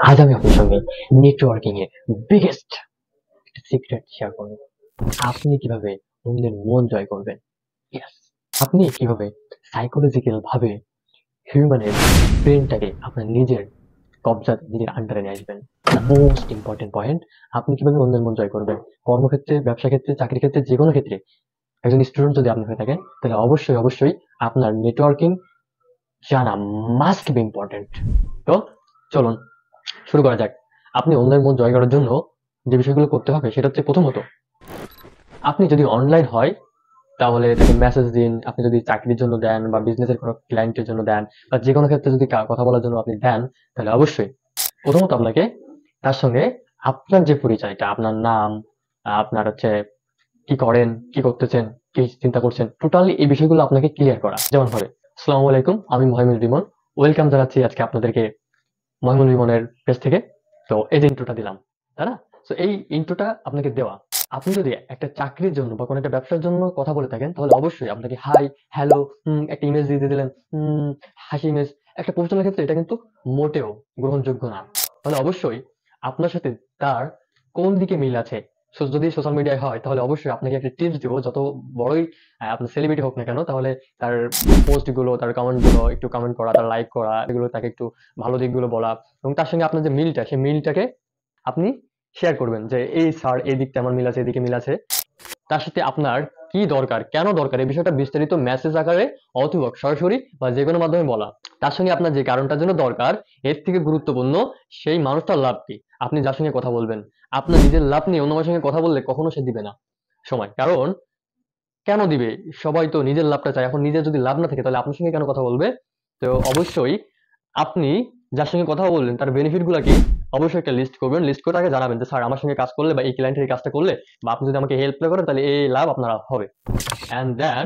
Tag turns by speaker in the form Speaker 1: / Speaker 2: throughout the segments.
Speaker 1: আজ আমি আপনার সঙ্গে নেটওয়ার্কিং এর বিগেস্ট সিক্রেট শেয়ার করব। আপনি কিভাবে অন্যের মন জয় করবেন। Yes, আপনি কিভাবে সাইকোলজিক্যাল ভাবে হিউম্যানের ব্রেনটাকে আপনার নিজের কবজাতে, নিজের আন্ডারে নিয়ে আসবেন। মোস্ট ইম্পর্টেন্ট পয়েন্ট, আপনি কিভাবে অন্যের মন জয় করবেন। কর্মক্ষেত্রে, ব্যবসা ক্ষেত্রে, চাকরি ক্ষেত্রে, যে কোনো ক্ষেত্রে একজন স্টুডেন্ট যদি আপনি হয়ে থাকেন, তাহলে অবশ্যই অবশ্যই আপনার নেটওয়ার্কিং জানা মাস্ট বি ইম্পর্টেন্ট। তো চলুন শুরু করা যাক। আপনি অন্যের মন জয় করার জন্য যে বিষয়গুলো করতে হবে সেটা হচ্ছে, প্রথমত আপনি যদি অনলাইন হয় তাহলে তাকে মেসেজ দিন। আপনি যদি চাকরির জন্য দেন বা বিজনেসের কোনো ক্লায়েন্টের জন্য দেন বা যে কোনো ক্ষেত্রে যদি কথা বলার জন্য আপনি দেন, তাহলে অবশ্যই প্রথমত আপনাকে তার সঙ্গে আপনার যে পরিচয়টা, আপনার নাম, আপনার হচ্ছে কি করেন, কি করতেছেন, কি চিন্তা করছেন, টোটালি এই বিষয়গুলো আপনাকে ক্লিয়ার করা। যেমন ভাবে, আসসালামু আলাইকুম, আমি মহিমুল রিমন, ওয়েলকাম জানাচ্ছি আজকে আপনাদেরকে মহিমুল রিমনের পেজ থেকে। তো এই যে ইন্ট্রোটা দিলাম, তাই না? তো এই ইন্ট্রোটা আপনাকে দেওয়া। আপনি যদি একটা চাকরির জন্য বা কোনো একটা ব্যবসার জন্য কথা বলে থাকেন, তাহলে অবশ্যই আপনাকে হাই, হ্যালো, একটা ইমেজ দিয়ে দিলেন, হাসি ইমেজ। একটা প্রফেশনাল ক্ষেত্রে এটা কিন্তু মোটেও গ্রহণযোগ্য না। তাহলে অবশ্যই আপনার সাথে তার কোন দিকে মিল আছে। যদি সোশ্যাল মিডিয়ায় হয় তাহলে অবশ্যই আপনাকে একটা টিপস দিব, যত বড়ই আপনার সেলিব্রিটি হোক না কেন, তাহলে তার পোস্ট গুলো, তার কমেন্ট গুলো একটু কমেন্ট করা, তার লাইক করা, এগুলো তাকে একটু ভালো দিকগুলো বলা, এবং তার সঙ্গে আপনার যে মিলটা, সেই মিলটাকে আপনি শেয়ার করবেন যে এই স্যার এই দিকটা আমার মিল আছে, এদিকে মিল আছে। তার সাথে আপনার কি দরকার, কেন দরকার, এই বিষয়টা বিস্তারিত মেসেজ আকারে অথবা সরাসরি বা যে কোনো মাধ্যমে বলা। তার সঙ্গে আপনার যে কারণটার জন্য দরকার, এর থেকে গুরুত্বপূর্ণ সেই মানুষটার লাভ কি। আপনি যার সঙ্গে কথা বলবেন, আপনার নিজের লাভ নিয়ে অন্য মানুষের সঙ্গে কথা বললে কখনো সে দিবে না সময়। কারণ কেন দিবে? সবাই তো নিজের লাভটা চায়। এখন নিজের যদি লাভ না থাকে তাহলে আপনার সঙ্গে কেন কথা বলবে? তো অবশ্যই আপনি যার সঙ্গে কথা বললেন তার বেনিফিট গুলা কি, অবশ্যই একটা লিস্ট করবেন। লিস্ট করে তাকে জানাবেন যে স্যার আমার সঙ্গে কাজ করলে বা এই ক্লায়েন্টের এই কাজটা করলে বা আপনি যদি আমাকে হেল্প করেন তাহলে এই লাভ আপনার হবে। অ্যান্ড দেন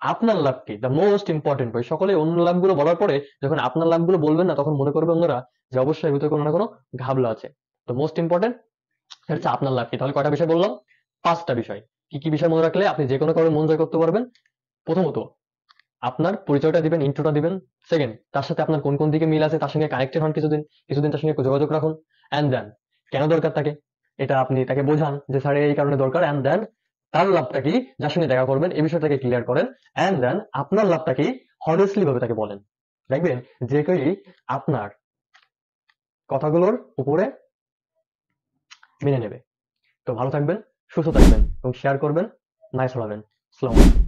Speaker 1: আপনার লাভ কি, দ্য মোস্ট ইম্পর্টেন্ট পয়েন্ট। সকলে অন্য লাভগুলো বলার পরে যখন আপনার লাভগুলো বলবেন না, তখন মনে করবে অন্যরা যে অবশ্যই এর ভিতরে কোনো না কোনো ঘাবলা আছে। তো মোস্ট ইম্পর্টেন্ট হচ্ছে আপনার লাভ কি। তাহলে কয়টা বিষয় বললাম? 5টা বিষয়। কি কি বিষয় মনে রাখলে আপনি যে কোনো কারণে মন জয় করতে পারবেন? প্রথমত আপনার পরিচয়টা দিবেন, ইন্ট্রোটা দিবেন। সেকেন্ড, তার সাথে আপনার কোন কোন দিকে মিল আছে, তার সঙ্গে কানেক্টেড হন কিছুদিন, কিছুদিন তার সঙ্গে যোগাযোগ রাখুন। অ্যান্ড দেন কেন দরকার তাকে, এটা আপনি তাকে বোঝান যে স্যার এই কারণে দরকার। অ্যান্ড দেন তার লাভটা কি, যার সঙ্গে দেখা করবেন এই বিষয়টাকে ক্লিয়ার করেন। অ্যান্ড দেন আপনার লাভটা কি, হনেস্টলি ভাবে তাকে বলেন। দেখবেন যে কেউই আপনার কথাগুলোর উপরে মেনে নেবে। তো ভালো থাকবেন, সুস্থ থাকবেন এবং শেয়ার করবেন, নাইস ছড়াবেন। আসসালামু আলাইকুম।